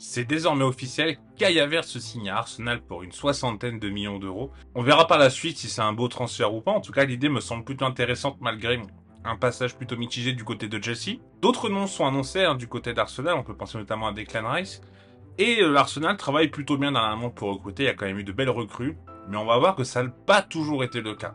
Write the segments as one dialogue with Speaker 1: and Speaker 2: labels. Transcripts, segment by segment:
Speaker 1: C'est désormais officiel, Kai Havertz signe à Arsenal pour une soixantaine de millions d'euros. On verra par la suite si c'est un beau transfert ou pas. En tout cas, l'idée me semble plutôt intéressante malgré un passage plutôt mitigé du côté de Chelsea. D'autres noms sont annoncés du côté d'Arsenal, on peut penser notamment à Declan Rice. Et l'Arsenal travaille plutôt bien dernièrement pour recruter, il y a quand même eu de belles recrues. Mais on va voir que ça n'a pas toujours été le cas.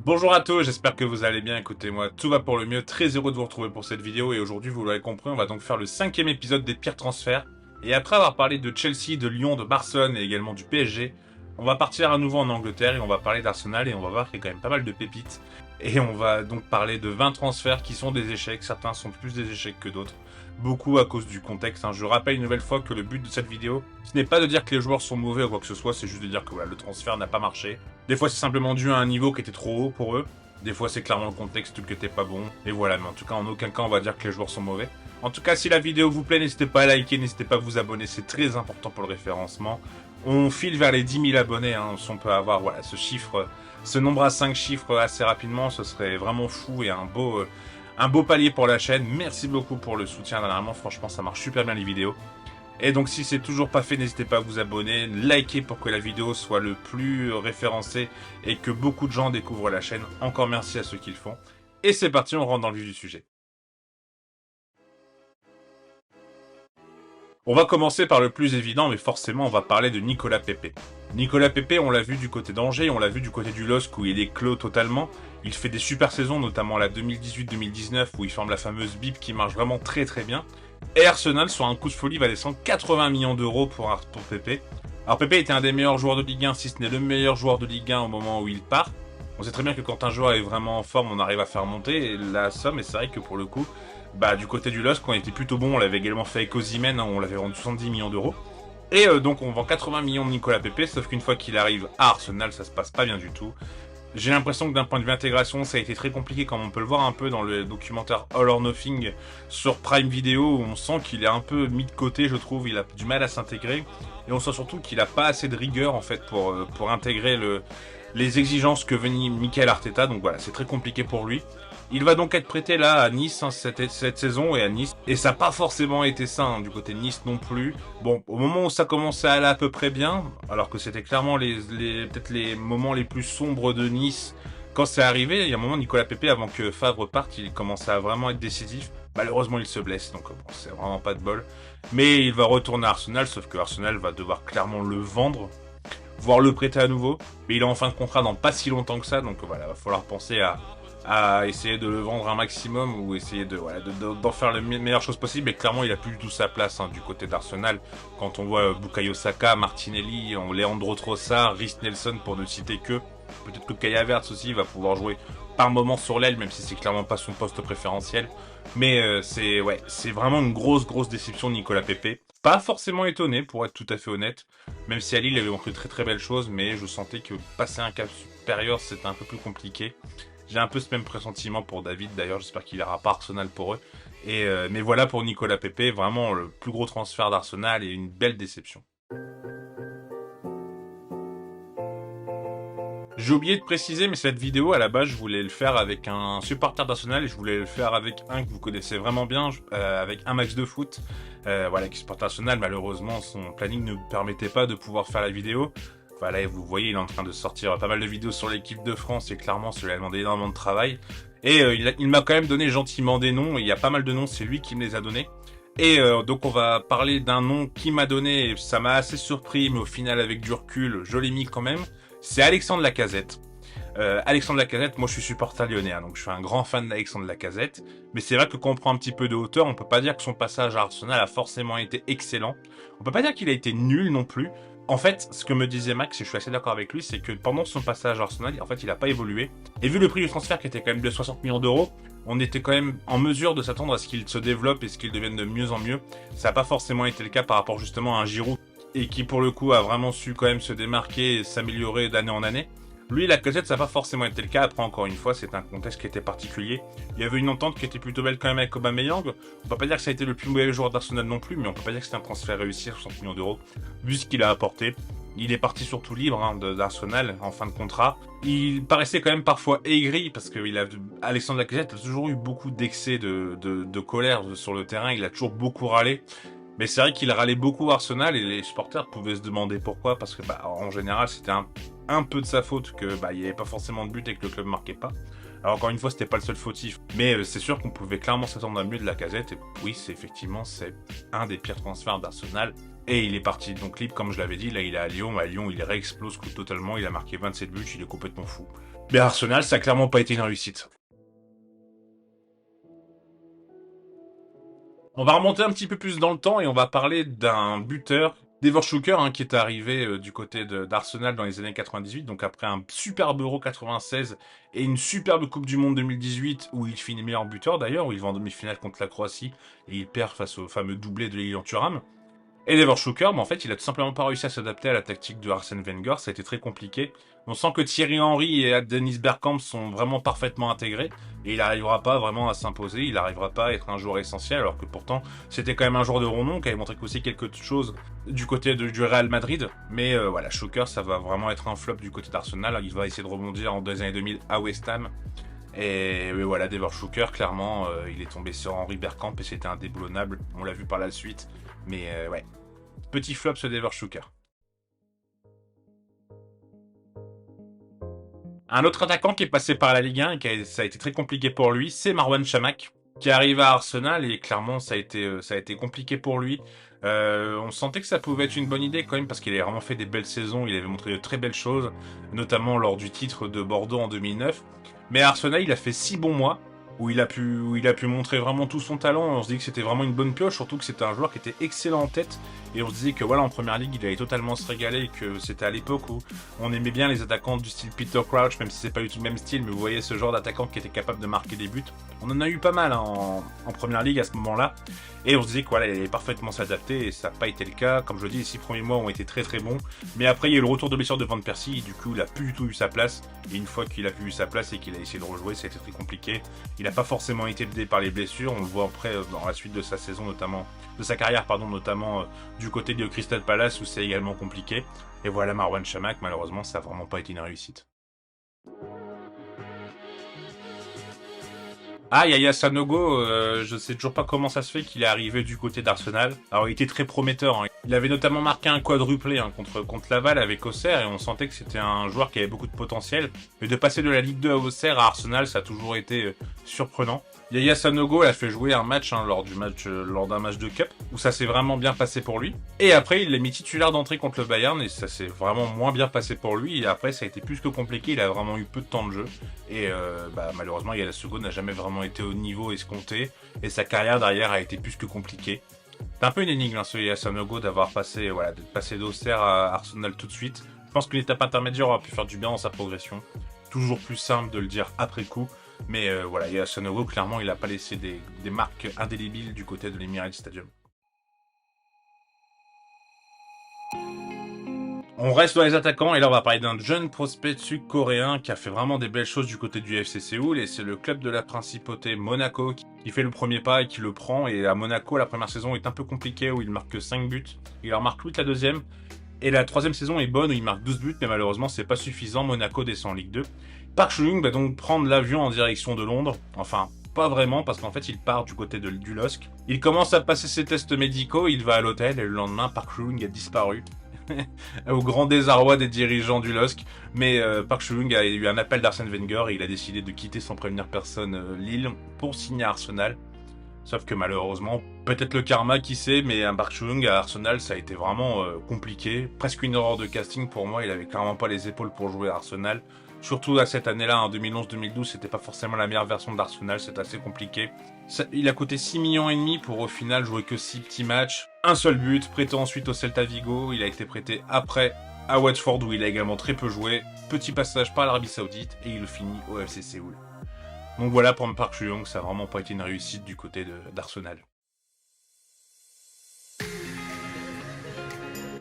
Speaker 1: Bonjour à tous, j'espère que vous allez bien, écoutez-moi, tout va pour le mieux, très heureux de vous retrouver pour cette vidéo et aujourd'hui, vous l'avez compris, on va donc faire le 5e épisode des pires transferts. Et après avoir parlé de Chelsea, de Lyon, de Barcelone et également du PSG, on va partir à nouveau en Angleterre et on va parler d'Arsenal et on va voir qu'il y a quand même pas mal de pépites. Et on va donc parler de 20 transferts qui sont des échecs, certains sont plus des échecs que d'autres. Beaucoup à cause du contexte. Je rappelle une nouvelle fois que le but de cette vidéo, ce n'est pas de dire que les joueurs sont mauvais ou quoi que ce soit, c'est juste de dire que voilà, le transfert n'a pas marché. Des fois c'est simplement dû à un niveau qui était trop haut pour eux, des fois c'est clairement le contexte qui était pas bon, et voilà, mais en tout cas en aucun cas on va dire que les joueurs sont mauvais. En tout cas si la vidéo vous plaît, n'hésitez pas à liker, n'hésitez pas à vous abonner, c'est très important pour le référencement. On file vers les 10 000 abonnés, si on peut avoir voilà, ce chiffre, ce nombre à 5 chiffres assez rapidement, ce serait vraiment fou et un beau palier pour la chaîne. Merci beaucoup pour le soutien dernièrement, franchement ça marche super bien les vidéos. Et donc si c'est toujours pas fait, n'hésitez pas à vous abonner, liker pour que la vidéo soit le plus référencée et que beaucoup de gens découvrent la chaîne. Encore merci à ceux qui le font. Et c'est parti, on rentre dans le vif du sujet. On va commencer par le plus évident, mais forcément on va parler de Nicolas Pepe. Nicolas Pepe, on l'a vu du côté d'Angers, on l'a vu du côté du LOSC où il est clos totalement. Il fait des super saisons, notamment la 2018-2019 où il forme la fameuse BIP qui marche vraiment très très bien. Et Arsenal, sur un coup de folie, va descendre 80 millions d'euros pour Pepe. Alors Pepe était un des meilleurs joueurs de Ligue 1, si ce n'est le meilleur joueur de Ligue 1 au moment où il part. On sait très bien que quand un joueur est vraiment en forme, on arrive à faire monter la somme, et c'est vrai que pour le coup, du côté du LOSC, on était plutôt bon, on l'avait également fait avec Osimhen, on l'avait vendu 70 millions d'euros. Et donc on vend 80 millions de Nicolas Pepe, sauf qu'une fois qu'il arrive à Arsenal, ça se passe pas bien du tout. J'ai l'impression que d'un point de vue intégration, ça a été très compliqué, comme on peut le voir un peu dans le documentaire All or Nothing sur Prime Video, où on sent qu'il est un peu mis de côté, je trouve, il a du mal à s'intégrer, et on sent surtout qu'il a pas assez de rigueur en fait pour intégrer les exigences que venait Mikel Arteta, donc voilà, c'est très compliqué pour lui. Il va donc être prêté là à Nice cette saison et à Nice. Et ça n'a pas forcément été ça du côté de Nice non plus. Bon, au moment où ça commençait à aller à peu près bien, alors que c'était clairement peut-être les moments les plus sombres de Nice, quand c'est arrivé, il y a un moment Nicolas Pepe, avant que Favre parte, il commençait à vraiment être décisif. Malheureusement, il se blesse, donc bon, c'est vraiment pas de bol. Mais il va retourner à Arsenal, sauf que Arsenal va devoir clairement le vendre, voire le prêter à nouveau. Mais il est en fin de contrat dans pas si longtemps que ça, donc voilà, va falloir penser à essayer de le vendre un maximum ou essayer d'en faire la meilleure chose possible. Mais clairement, il a plus du tout sa place du côté d'Arsenal. Quand on voit Bukayo Saka, Martinelli, Leandro Trossard, Reiss Nelson pour ne citer que. Peut-être que Kai Havertz aussi va pouvoir jouer par moment sur l'aile, même si c'est clairement pas son poste préférentiel. Mais c'est vraiment une grosse déception de Nicolas Pepe. Pas forcément étonné, pour être tout à fait honnête. Même si à Lille, il avait montré très belles choses, mais je sentais que passer un cap supérieur, c'était un peu plus compliqué. J'ai un peu ce même pressentiment pour David, d'ailleurs, j'espère qu'il ira pas Arsenal pour eux. Mais voilà pour Nicolas Pepe, vraiment le plus gros transfert d'Arsenal et une belle déception. J'ai oublié de préciser, mais cette vidéo, à la base, je voulais le faire avec un supporter d'Arsenal et je voulais le faire avec un que vous connaissez vraiment bien, avec un match de foot. Qui supporte Arsenal, malheureusement, son planning ne permettait pas de pouvoir faire la vidéo. Voilà, vous voyez, il est en train de sortir pas mal de vidéos sur l'équipe de France et clairement, ça lui a demandé énormément de travail. Et il m'a quand même donné gentiment des noms, il y a pas mal de noms, c'est lui qui me les a donnés. Et donc on va parler d'un nom qui m'a donné, et ça m'a assez surpris, mais au final avec du recul, je l'ai mis quand même. C'est Alexandre Lacazette. Alexandre Lacazette, moi je suis supporter lyonnais, donc je suis un grand fan d'Alexandre Lacazette. Mais c'est vrai que quand on prend un petit peu de hauteur, on peut pas dire que son passage à Arsenal a forcément été excellent. On peut pas dire qu'il a été nul non plus. En fait, ce que me disait Max, et je suis assez d'accord avec lui, c'est que pendant son passage à Arsenal, en fait, il a pas évolué. Et vu le prix du transfert qui était quand même de 60 millions d'euros, on était quand même en mesure de s'attendre à ce qu'il se développe et ce qu'il devienne de mieux en mieux. Ça n'a pas forcément été le cas par rapport justement à un Giroud et qui pour le coup a vraiment su quand même se démarquer et s'améliorer d'année en année. Lui, Lacazette, ça n'a pas forcément été le cas. Après, encore une fois, c'est un contexte qui était particulier. Il y avait une entente qui était plutôt belle quand même avec Aubameyang. On peut pas dire que ça a été le plus mauvais joueur d'Arsenal non plus, mais on peut pas dire que c'était un transfert réussi à 60 millions d'euros, vu ce qu'il a apporté. Il est parti surtout libre d'Arsenal en fin de contrat. Il paraissait quand même parfois aigri parce que Alexandre Lacazette a toujours eu beaucoup d'excès de colère sur le terrain. Il a toujours beaucoup râlé. Mais c'est vrai qu'il râlait beaucoup Arsenal et les supporters pouvaient se demander pourquoi, parce que en général c'était un peu de sa faute que il n'y avait pas forcément de but et que le club marquait pas. Alors encore une fois, c'était pas le seul fautif, mais c'est sûr qu'on pouvait clairement s'attendre à mieux de Lacazette. Et oui, c'est un des pires transferts d'Arsenal. Et il est parti donc libre, comme je l'avais dit. Là, il est à Lyon. À Lyon, il réexplose totalement. Il a marqué 27 buts. Il est complètement fou. Mais Arsenal, ça a clairement pas été une réussite. On va remonter un petit peu plus dans le temps et on va parler d'un buteur, Devor Shooker, qui est arrivé du côté d'Arsenal dans les années 98, donc après un superbe Euro 96 et une superbe Coupe du Monde 2018 où il finit meilleur buteur d'ailleurs, où il va en demi-finale contre la Croatie et il perd face au fameux doublé de Lilian Thuram. Et Devor Shooker, mais en fait, il a tout simplement pas réussi à s'adapter à la tactique de Arsène Wenger. Ça a été très compliqué. On sent que Thierry Henry et Dennis Bergkamp sont vraiment parfaitement intégrés. Et il n'arrivera pas vraiment à s'imposer. Il n'arrivera pas à être un joueur essentiel. Alors que pourtant, c'était quand même un joueur de renom qui avait montré aussi quelque chose du côté du Real Madrid. Mais voilà, Shooker, ça va vraiment être un flop du côté d'Arsenal. Il va essayer de rebondir en des années 2000 à West Ham. Et voilà, Devor Shooker, clairement, il est tombé sur Henry Bergkamp et c'était indéboulonnable. On l'a vu par la suite. Mais ouais, petit flop ce Devor Shooker. Un autre attaquant qui est passé par la Ligue 1 et ça a été très compliqué pour lui, c'est Marouane Chamakh, qui arrive à Arsenal et clairement ça a été compliqué pour lui. On sentait que ça pouvait être une bonne idée quand même parce qu'il avait vraiment fait des belles saisons, il avait montré de très belles choses, notamment lors du titre de Bordeaux en 2009. Mais à Arsenal, il a fait 6 bons mois où il a pu montrer vraiment tout son talent. On se dit que c'était vraiment une bonne pioche, surtout que c'était un joueur qui était excellent en tête. Et on se disait que voilà, en première ligue, il allait totalement se régaler, et que c'était à l'époque où on aimait bien les attaquants du style Peter Crouch, même si c'est pas du tout le même style, mais vous voyez ce genre d'attaquant qui était capable de marquer des buts. On en a eu pas mal en première ligue à ce moment-là. Et on se disait que voilà, il allait parfaitement s'adapter, et ça n'a pas été le cas. Comme je le dis, les 6 premiers mois ont été très très bons. Mais après, il y a eu le retour de blessure de Van Persie, et du coup, il a plus du tout eu sa place. Et une fois qu'il a plus eu sa place et qu'il a essayé de rejouer, ça a été très compliqué. Il n'a pas forcément été aidé par les blessures. On le voit après dans la suite de sa saison, notamment de sa carrière, notamment du côté de Crystal Palace où c'est également compliqué. Et voilà, Marouane Chamakh, malheureusement, ça n'a vraiment pas été une réussite. Ah, Yaya Sanogo, je sais toujours pas comment ça se fait qu'il est arrivé du côté d'Arsenal. Alors, il était très prometteur. Il avait notamment marqué un quadruplé contre Laval avec Auxerre et on sentait que c'était un joueur qui avait beaucoup de potentiel. Mais de passer de la Ligue 2 à Auxerre à Arsenal, ça a toujours été surprenant. Yaya Sanogo a fait jouer un match lors d'un match de Cup où ça s'est vraiment bien passé pour lui. Et après, il l'a mis titulaire d'entrée contre le Bayern et ça s'est vraiment moins bien passé pour lui. Et après, ça a été plus que compliqué. Il a vraiment eu peu de temps de jeu et malheureusement, Yaya Sanogo n'a jamais vraiment été au niveau escompté et sa carrière derrière a été plus que compliquée. C'est un peu une énigme, ce Yaya Sanogo d'être passé d'Auxerre à Arsenal tout de suite. Je pense qu'une étape intermédiaire aura pu faire du bien dans sa progression. Toujours plus simple de le dire après coup. Mais voilà, Yaya Sanogo, clairement, il n'a pas laissé des marques indélébiles du côté de l'Emirates Stadium. On reste dans les attaquants et là on va parler d'un jeune prospect sud-coréen qui a fait vraiment des belles choses du côté du FC Séoul et c'est le club de la principauté Monaco qui fait le premier pas et qui le prend. Et à Monaco, la première saison est un peu compliquée où il marque que 5 buts. Il en marque 8 la deuxième. Et la troisième saison est bonne où il marque 12 buts mais malheureusement c'est pas suffisant. Monaco descend en Ligue 2. Park Ju-young va donc prendre l'avion en direction de Londres. Enfin, pas vraiment, parce qu'en fait, il part du côté du LOSC. Il commence à passer ses tests médicaux, il va à l'hôtel, et le lendemain, Park Ju-young a disparu. Au grand désarroi des dirigeants du LOSC. Mais Park Ju-young a eu un appel d'Arsène Wenger, et il a décidé de quitter sans prévenir personne Lille pour signer à Arsenal. Sauf que malheureusement, peut-être le karma, qui sait, mais un Park Ju-young à Arsenal, ça a été vraiment compliqué. Presque une erreur de casting pour moi, il avait clairement pas les épaules pour jouer à Arsenal. Surtout à cette année-là, en 2011-2012, c'était pas forcément la meilleure version d'Arsenal, c'est assez compliqué. Il a coûté 6,5 millions pour au final jouer que 6 petits matchs. Un seul but, prêté ensuite au Celta Vigo, il a été prêté après à Watford où il a également très peu joué. Petit passage par l'Arabie Saoudite et il finit au FC Séoul. Donc voilà pour Park Ju-young, ça n'a vraiment pas été une réussite du côté d'Arsenal.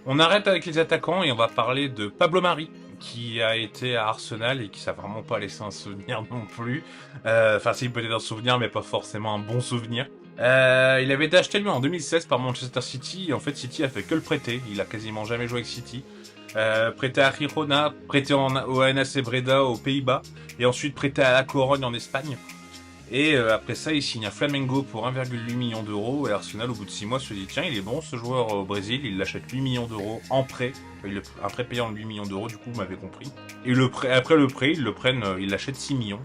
Speaker 1: On arrête avec les attaquants et on va parler de Pablo Mari, qui a été à Arsenal et qui s'est vraiment pas laissé un souvenir non plus. Enfin, c'est peut-être un souvenir, mais pas forcément un bon souvenir. Il avait été acheté lui en 2016 par Manchester City et en fait City a fait que le prêter. Il a quasiment jamais joué avec City. prêté à Girona, prêté au NAC Breda aux Pays-Bas, et ensuite prêté à la Corogne en Espagne. Et après ça, il signe à Flamengo pour 1,8 million d'euros. Et Arsenal, au bout de 6 mois, se dit tiens, il est bon ce joueur au Brésil. Il l'achète 8 millions d'euros en prêt. Un prêt payant de 8 millions d'euros, du coup, vous m'avez compris. Et après le prêt, ils l'achètent 6 millions.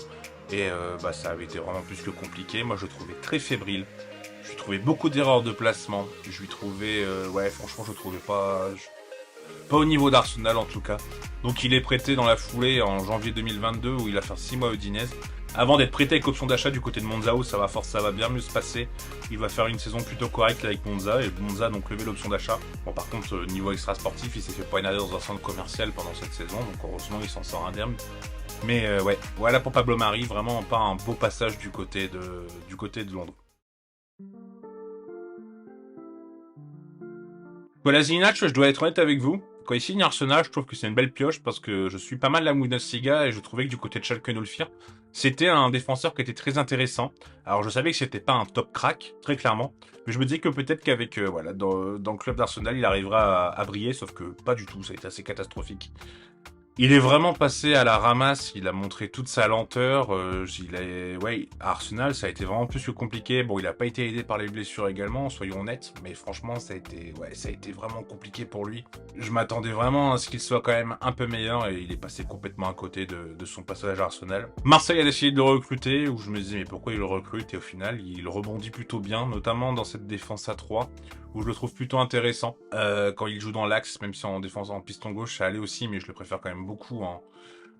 Speaker 1: Et ça avait été vraiment plus que compliqué. Moi, je le trouvais très fébrile. Je lui trouvais beaucoup d'erreurs de placement. Je lui trouvais, franchement, je le trouvais pas au niveau d'Arsenal en tout cas. Donc il est prêté dans la foulée en janvier 2022 où il a fait 6 mois à Udinese. Avant d'être prêté avec option d'achat du côté de Monza où ça va bien mieux se passer. Il va faire une saison plutôt correcte avec Monza et Monza a donc levé l'option d'achat. Bon par contre niveau extra sportif il s'est fait poignarder dans un centre commercial pendant cette saison donc heureusement il s'en sort indemne. Mais voilà pour Pablo Mari, vraiment pas un beau passage du côté de Londres. Kolasinac, je dois être honnête avec vous. Quand il signe Arsenal, je trouve que c'est une belle pioche parce que je suis pas mal la Bundesliga et je trouvais que du côté de Schalke 04, c'était un défenseur qui était très intéressant. Alors je savais que c'était pas un top crack, très clairement, mais je me disais que peut-être qu'avec dans le club d'Arsenal, il arrivera à briller, sauf que pas du tout, ça a été assez catastrophique. Il est vraiment passé à la ramasse, il a montré toute sa lenteur, à Arsenal, ça a été vraiment plus que compliqué. Bon, il a pas été aidé par les blessures également, soyons honnêtes, mais franchement, ça a été vraiment compliqué pour lui. Je m'attendais vraiment à ce qu'il soit quand même un peu meilleur et il est passé complètement à côté de son passage à Arsenal. Marseille a décidé de le recruter, où je me disais mais pourquoi il le recrute, et au final, il rebondit plutôt bien, notamment dans cette défense à 3, où je le trouve plutôt intéressant. Quand il joue dans l'axe, même si en défense en piston gauche, ça allait aussi, mais je le préfère quand même beaucoup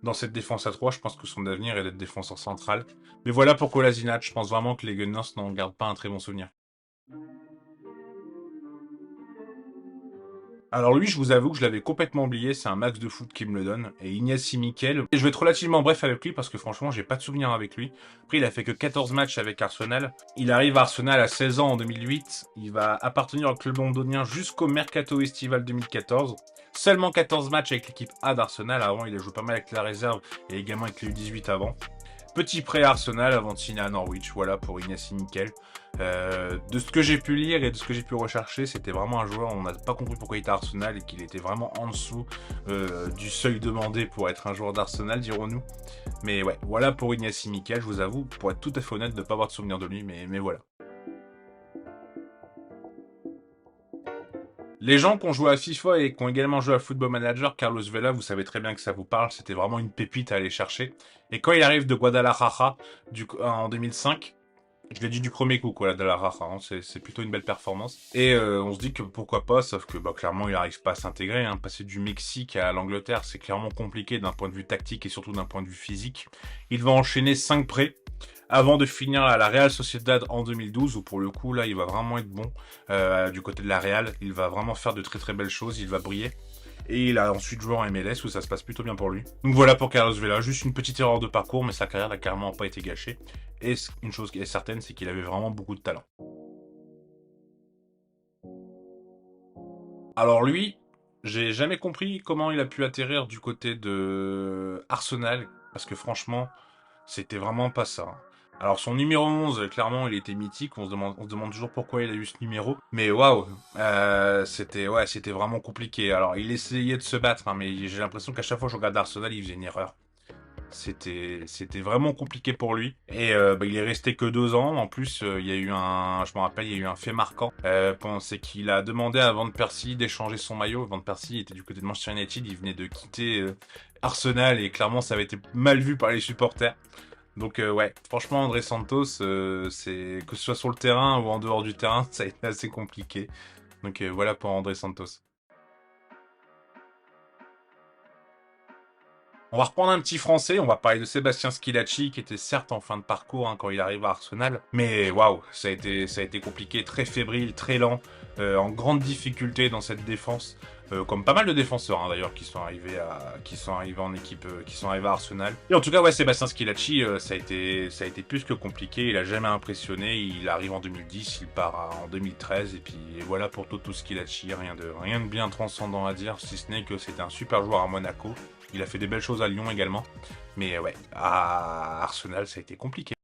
Speaker 1: dans cette défense à 3. Je pense que son avenir est d'être défenseur central. Mais voilà pour Kolasinac, je pense vraiment que les Gunners n'en gardent pas un très bon souvenir. Alors lui, je vous avoue que je l'avais complètement oublié, c'est un max de foot qui me le donne, et Ignacy Miquel. Et je vais être relativement bref avec lui parce que franchement, j'ai pas de souvenir avec lui. Après, il a fait que 14 matchs avec Arsenal. Il arrive à Arsenal à 16 ans en 2008. Il va appartenir au club londonien jusqu'au Mercato Estival 2014. Seulement 14 matchs avec l'équipe A d'Arsenal. Avant, il a joué pas mal avec la réserve et également avec les U18 avant. Petit prêt à Arsenal avant de signer à Norwich. Voilà pour Ignacy Miquel. De ce que j'ai pu lire et de ce que j'ai pu rechercher, c'était vraiment un joueur, on n'a pas compris pourquoi il était à Arsenal et qu'il était vraiment en dessous du seuil demandé pour être un joueur d'Arsenal, dirons-nous. Mais ouais, voilà pour Ignacy Miquel, je vous avoue, pour être tout à fait honnête, de ne pas avoir de souvenir de lui, mais voilà. Les gens qui ont joué à FIFA et qui ont également joué à Football Manager, Carlos Vela, vous savez très bien que ça vous parle, c'était vraiment une pépite à aller chercher. Et quand il arrive de Guadalajara en 2005, je l'ai dit du premier coup, quoi, la Guadalajara, hein, c'est plutôt une belle performance. Et on se dit que pourquoi pas, sauf que clairement il n'arrive pas à s'intégrer. Hein. Passer du Mexique à l'Angleterre, c'est clairement compliqué d'un point de vue tactique et surtout d'un point de vue physique. Il va enchaîner 5 prêts avant de finir à la Real Sociedad en 2012, où pour le coup, là, il va vraiment être bon du côté de la Real. Il va vraiment faire de très très belles choses, il va briller. Et il a ensuite joué en MLS où ça se passe plutôt bien pour lui. Donc voilà pour Carlos Vela, juste une petite erreur de parcours, mais sa carrière n'a carrément pas été gâchée. Et une chose qui est certaine, c'est qu'il avait vraiment beaucoup de talent. Alors lui, j'ai jamais compris comment il a pu atterrir du côté de Arsenal, parce que franchement, c'était vraiment pas ça. Hein. Alors son numéro 11, clairement, il était mythique. On se demande toujours pourquoi il a eu ce numéro. Mais waouh, c'était vraiment compliqué. Alors il essayait de se battre, hein, mais j'ai l'impression qu'à chaque fois que je regarde Arsenal, il faisait une erreur. C'était vraiment compliqué pour lui. Et il est resté que 2 ans. En plus, il y a eu je me rappelle, il y a eu un fait marquant. C'est qu'il a demandé à Van Persie d'échanger son maillot. Van Persie était du côté de Manchester United. Il venait de quitter Arsenal et clairement, ça avait été mal vu par les supporters. Donc franchement André Santos, c'est que ce soit sur le terrain ou en dehors du terrain, ça a été assez compliqué. Donc voilà pour André Santos. On va reprendre un petit français, on va parler de Sébastien Schillaci, qui était certes en fin de parcours hein, quand il arrive à Arsenal, mais waouh, ça a été compliqué, très fébrile, très lent, en grande difficulté dans cette défense, comme pas mal de défenseurs hein, d'ailleurs qui sont arrivés en équipe, qui sont arrivés à Arsenal. Et en tout cas, ouais, Sébastien Schillaci, ça a été plus que compliqué, il a jamais impressionné, il arrive en 2010, il part en 2013, et puis voilà pour Toto Schillaci, rien de bien transcendant à dire, si ce n'est que c'était un super joueur à Monaco. Il a fait des belles choses à Lyon également. Mais ouais, à Arsenal, ça a été compliqué.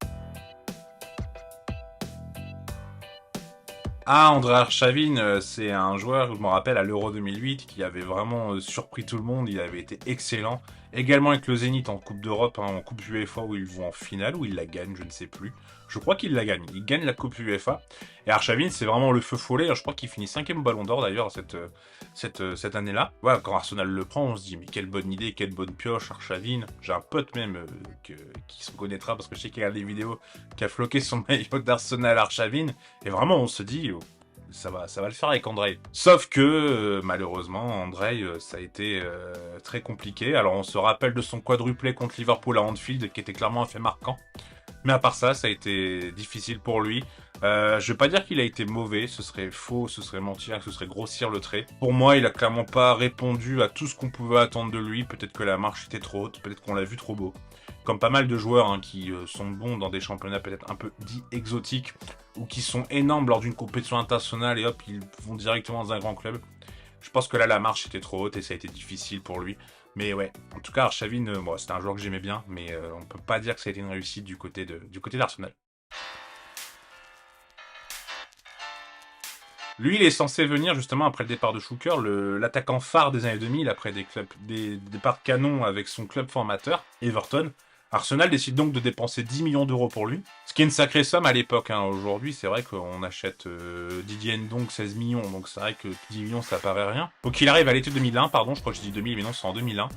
Speaker 1: Ah, André Arshavin, c'est un joueur, je me rappelle, à l'Euro 2008, qui avait vraiment surpris tout le monde. Il avait été excellent. Également avec le Zénith en Coupe d'Europe, hein, en Coupe UEFA, où ils vont en finale, où ils la gagnent, je ne sais plus. Je crois qu'il la gagne. Il gagne la Coupe UEFA. Et Arshavin, c'est vraiment le feu follet. Je crois qu'il finit 5e au Ballon d'Or, d'ailleurs, cette année-là. Voilà, quand Arsenal le prend, on se dit, mais quelle bonne idée, quelle bonne pioche, Arshavin. J'ai un pote même qui se connaîtra, parce que je sais qu'il regarde des vidéos, qui a floqué son maillot d'Arsenal Arshavin. Et vraiment, on se dit, oh, ça va le faire avec André. Sauf que, malheureusement, André, ça a été très compliqué. Alors, on se rappelle de son quadruplé contre Liverpool à Anfield, qui était clairement un fait marquant. Mais à part ça, ça a été difficile pour lui. Je vais pas dire qu'il a été mauvais, ce serait faux, ce serait mentir, ce serait grossir le trait. Pour moi, il a clairement pas répondu à tout ce qu'on pouvait attendre de lui. Peut-être que la marche était trop haute, peut-être qu'on l'a vu trop beau. Comme pas mal de joueurs hein, qui sont bons dans des championnats peut-être un peu dits exotiques, ou qui sont énormes lors d'une compétition internationale et hop, ils vont directement dans un grand club. Je pense que là, la marche était trop haute et ça a été difficile pour lui. Mais ouais, en tout cas, Arshavin, bon, c'était un joueur que j'aimais bien, mais on peut pas dire que ça a été une réussite du côté d'Arsenal. Lui, il est censé venir justement après le départ de Schuker, l'attaquant phare des années 2000, après des départs de canon avec son club formateur, Everton. Arsenal décide donc de dépenser 10 millions d'euros pour lui, ce qui est une sacrée somme à l'époque. Hein. Aujourd'hui, c'est vrai qu'on achète Didier Ndong 16 millions, donc c'est vrai que 10 millions, ça paraît rien. Donc il arrive à l'été 2001, pardon, je crois que je dis 2000, mais non, c'est en 2001.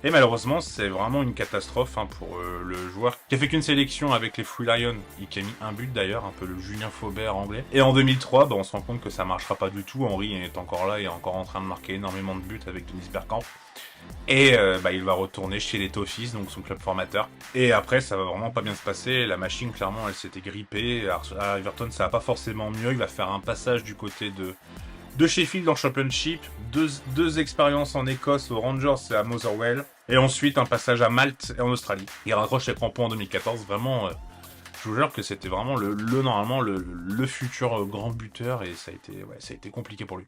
Speaker 1: Et malheureusement, c'est vraiment une catastrophe hein, pour le joueur qui a fait qu'une sélection avec les Free Lions et qui a mis un but d'ailleurs, un peu le Julien Faubert anglais. Et en 2003, bah, on se rend compte que ça marchera pas du tout. Henry est encore là et est encore en train de marquer énormément de buts avec Dennis Bergkamp. Et bah, il va retourner chez les Toffees, donc son club formateur. Et après, ça va vraiment pas bien se passer. La machine, clairement, elle s'était grippée. À Everton, ça va pas forcément mieux. Il va faire un passage du côté de Sheffield en Championship, deux expériences en Écosse aux Rangers et à Motherwell, et ensuite un passage à Malte et en Australie. Il raccroche les crampons en 2014, vraiment, je vous jure que c'était vraiment normalement le futur grand buteur, et ça a été compliqué pour lui.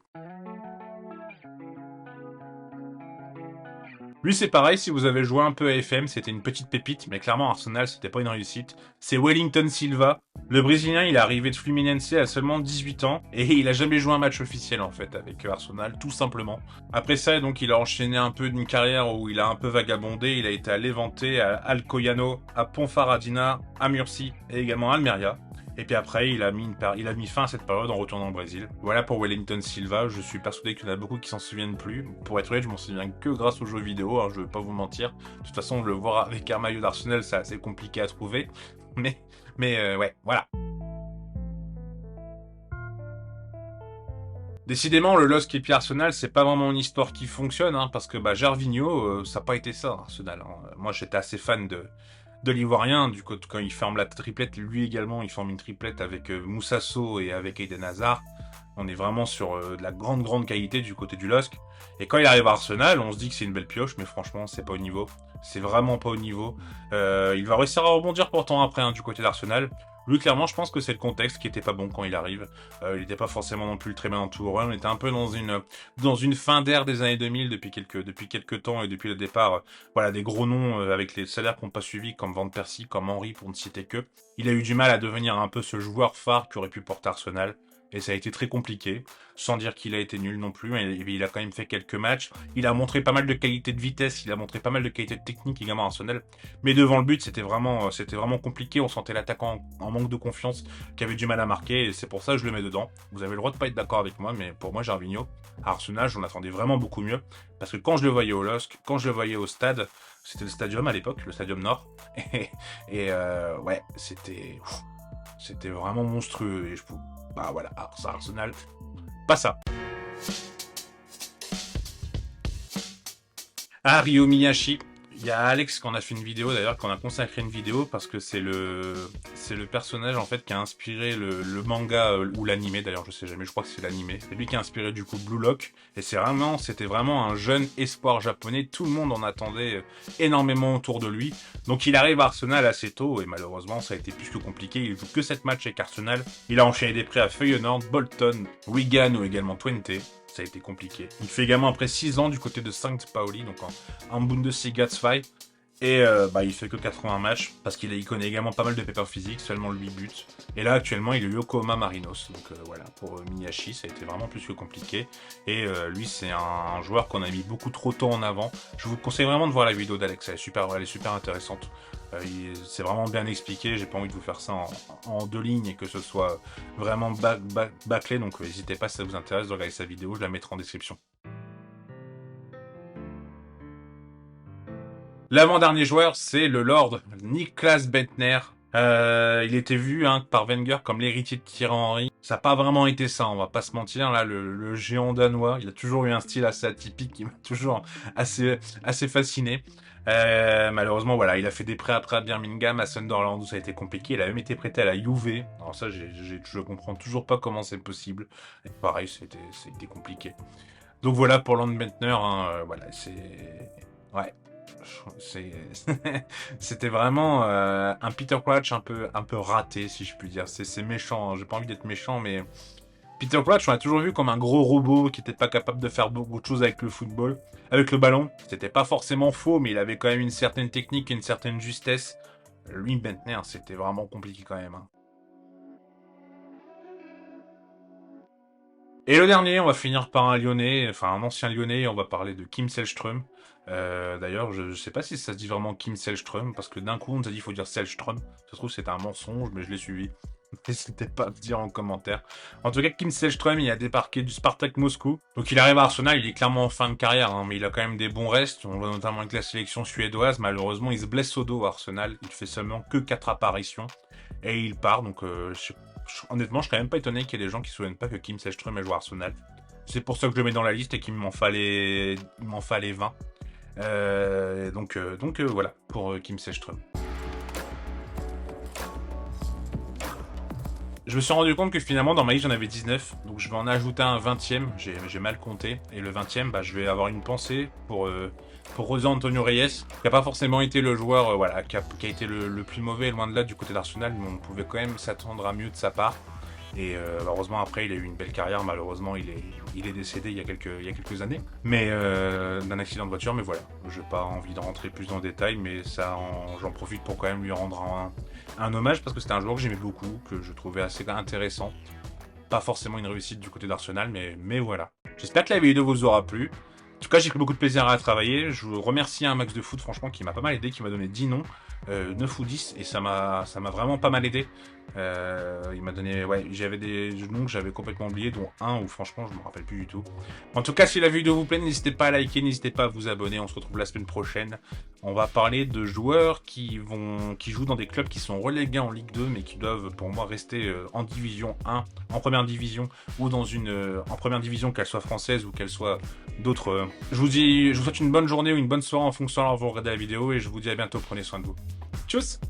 Speaker 1: Lui, c'est pareil, si vous avez joué un peu à FM, c'était une petite pépite, mais clairement, Arsenal, c'était pas une réussite. C'est Wellington Silva. Le Brésilien, il est arrivé de Fluminense à seulement 18 ans, et il a jamais joué un match officiel, en fait, avec Arsenal, tout simplement. Après ça, donc, il a enchaîné un peu d'une carrière où il a un peu vagabondé. Il a été à Levante, à Alcoyano, à Ponfaradina, à Murcie, et également à Almeria. Et puis après, il a mis fin à cette période en retournant au Brésil. Voilà pour Wellington Silva. Je suis persuadé qu'il y en a beaucoup qui s'en souviennent plus. Pour être honnête, je m'en souviens que grâce aux jeux vidéo. Hein, je vais pas vous mentir. De toute façon, le voir avec un maillot d'Arsenal, c'est assez compliqué à trouver. Mais ouais, voilà. Décidément, le LOSC et puis Arsenal, c'est pas vraiment une histoire qui fonctionne, hein, parce que bah, Gervinho, ça n'a pas été ça, Arsenal. Hein. Moi, j'étais assez fan de l'Ivoirien, du coup, quand il forme la triplette, lui également, il forme une triplette avec Moussa Sow et avec Eden Hazard. On est vraiment sur de la grande qualité du côté du LOSC. Et quand il arrive à Arsenal, on se dit que c'est une belle pioche, mais franchement, c'est pas au niveau. C'est vraiment pas au niveau. Il va réussir à rebondir pourtant après hein, du côté d'Arsenal. Lui, clairement, je pense que c'est le contexte qui était pas bon quand il arrive. Il n'était pas forcément non plus très bien entouré. On était un peu dans une fin d'ère des années 2000 depuis quelques temps et depuis le départ, voilà, des gros noms avec les salaires qu'on n'a pas suivis comme Van Persie, comme Henry pour ne citer que. Il a eu du mal à devenir un peu ce joueur phare qui aurait pu porter Arsenal. Et ça a été très compliqué, sans dire qu'il a été nul non plus, mais il a quand même fait quelques matchs. Il a montré pas mal de qualité de vitesse, il a montré pas mal de qualité de technique également à Arsenal. Mais devant le but, c'était vraiment compliqué, on sentait l'attaquant en manque de confiance, qui avait du mal à marquer, et c'est pour ça que je le mets dedans. Vous avez le droit de pas être d'accord avec moi, mais pour moi, Gervinho, à Arsenal, j'en attendais vraiment beaucoup mieux. Parce que quand je le voyais au LOSC, quand je le voyais au stade, c'était le Stadium à l'époque, le Stadium Nord, et ouais, c'était vraiment monstrueux, et bah voilà, Arsenal, pas ça. Ah, Ryo Miyashi. Il y a Alex qui en a fait une vidéo d'ailleurs, qu'on a consacré une vidéo parce que c'est le personnage en fait qui a inspiré le manga ou l'animé d'ailleurs, je sais jamais, je crois que c'est l'animé. C'est lui qui a inspiré du coup Blue Lock et c'était vraiment un jeune espoir japonais, tout le monde en attendait énormément autour de lui. Donc il arrive à Arsenal assez tôt et malheureusement ça a été plus que compliqué, il joue que 7 matchs avec Arsenal. Il a enchaîné des prêts à Feyenoord, Bolton, Wigan ou également Twente. Ça a été compliqué. Il fait également après 6 ans du côté de St. Pauli, donc en Bundesliga 2. Et il fait que 80 matchs, parce qu'il connaît également pas mal de papers physiques, seulement 8 buts. Et là, actuellement, il est Yokohama Marinos. Donc voilà, pour Miyashi, ça a été vraiment plus que compliqué. Et lui, c'est un joueur qu'on a mis beaucoup trop tôt en avant. Je vous conseille vraiment de voir la vidéo d'Alex, elle est super intéressante. C'est vraiment bien expliqué, j'ai pas envie de vous faire ça en 2 lignes et que ce soit vraiment bâclé, donc n'hésitez pas si ça vous intéresse de regarder sa vidéo, je la mettrai en description. L'avant-dernier joueur, c'est le Lord Niklas Bentner. Il était vu par Wenger comme l'héritier de Thierry Henry. Ça n'a pas vraiment été ça, on va pas se mentir. Là, le géant danois, il a toujours eu un style assez atypique qui m'a toujours assez fasciné. Malheureusement, voilà, il a fait des prêts après à Birmingham, à Sunderland où ça a été compliqué. Il a même été prêté à la Juve. Alors ça, je comprends toujours pas comment c'est possible. Et pareil, c'était compliqué. Donc voilà pour Lord Bentner. Voilà, ouais. C'était vraiment un Peter Crouch un peu raté, si je puis dire. C'est méchant, hein. J'ai pas envie d'être méchant, mais Peter Crouch, on l'a toujours vu comme un gros robot qui était pas capable de faire beaucoup de choses avec le football, avec le ballon. C'était pas forcément faux, mais il avait quand même une certaine technique et une certaine justesse. Lui, Bentner, c'était vraiment compliqué quand même, hein. Et le dernier, on va finir par un Lyonnais, enfin un ancien Lyonnais, on va parler de Kim Sällström. D'ailleurs, je sais pas si ça se dit vraiment Kim Sällström, parce que d'un coup on nous a dit qu'il faut dire Sällström. Ça se trouve c'était un mensonge, mais je l'ai suivi. N'hésitez pas à me dire en commentaire. En tout cas, Kim Sällström, il a débarqué du Spartak Moscou. Donc il arrive à Arsenal, il est clairement en fin de carrière, hein, mais il a quand même des bons restes. On voit notamment avec la sélection suédoise. Malheureusement, il se blesse au dos à Arsenal. Il fait seulement que 4 apparitions. Et il part, donc honnêtement, je serais même pas étonné qu'il y ait des gens qui se souviennent pas que Kim Sällström a joué à Arsenal. C'est pour ça que je le mets dans la liste et qu'il m'en fallait 20. Donc voilà, pour Kim Sällström. Je me suis rendu compte que finalement dans ma liste j'en avais 19, donc je vais en ajouter un 20e, j'ai mal compté, et le 20e, je vais avoir une pensée pour José Antonio Reyes, qui n'a pas forcément été le joueur qui a été le plus mauvais, loin de là du côté d'Arsenal, mais on pouvait quand même s'attendre à mieux de sa part. Et heureusement après il a eu une belle carrière, malheureusement il est décédé il y a quelques années, mais d'un accident de voiture, mais voilà, je n'ai pas envie de rentrer plus dans le détail, mais j'en profite pour quand même lui rendre un hommage, parce que c'était un joueur que j'aimais beaucoup, que je trouvais assez intéressant, pas forcément une réussite du côté d'Arsenal, mais voilà. J'espère que la vidéo vous aura plu. En tout cas, j'ai pris beaucoup de plaisir à travailler. Je vous remercie à Max de Foot, franchement, qui m'a pas mal aidé, qui m'a donné 10 noms, 9 ou 10, et ça m'a vraiment pas mal aidé. Il m'a donné, j'avais des noms que j'avais complètement oubliés, dont un où franchement, je me rappelle plus du tout. En tout cas, si la vidéo vous plaît, n'hésitez pas à liker, n'hésitez pas à vous abonner. On se retrouve la semaine prochaine. On va parler de joueurs qui jouent dans des clubs qui sont relégués en Ligue 2, mais qui doivent, pour moi, rester en Division 1, en première division, ou en première division, qu'elle soit française ou qu'elle soit d'autres. Je vous souhaite une bonne journée ou une bonne soirée en fonction de vous regardez la vidéo, et je vous dis à bientôt. Prenez soin de vous. Tchuss!